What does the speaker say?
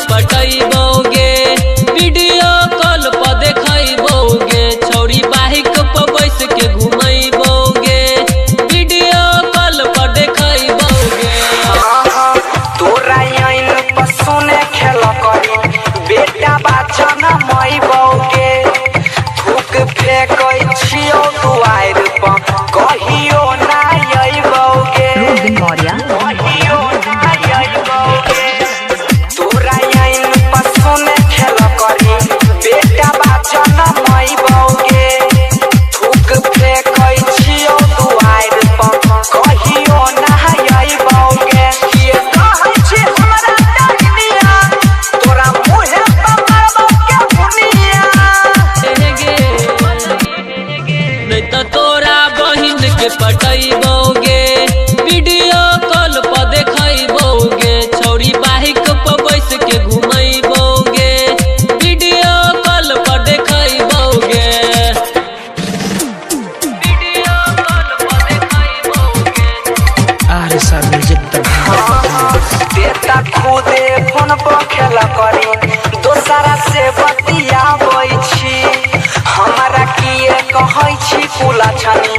पटैबोगे video call पर देखैबोगे छौरी bike पर बैठ के घुमैबोगे वीडियो कॉल पर देखैबोगे तोरा आइन पर सुने खेल करी बेटा बाजा न मैबोगे थूक फेंकै छियौ दुआर पर कहियो ना अइबोगे कहियो ना अइबोगे तोरा आइन पर सुने खेल करी बेटा बाजा न मैबोगे थूक फेंकै छियौ दुआर पर कहियो ना अइबोगे ये कहै छी हमरा डगनिया तोरा मुहे पर मारबो के बुनिया नहीं तो तोरा बहिन के पटैबोगे वीडियो कॉल पर देखैबोगे छौरी बाइक पर बैठ के घुमैबोगे वीडियो कॉल पर देखैबोगे वीडियो कॉल पर देखैबोगे अरे सर म्यूजिक देता खुदे फोन पर खेल करी दोसरा से बतियाबै छी हमरा किए कहै छी कुला छनी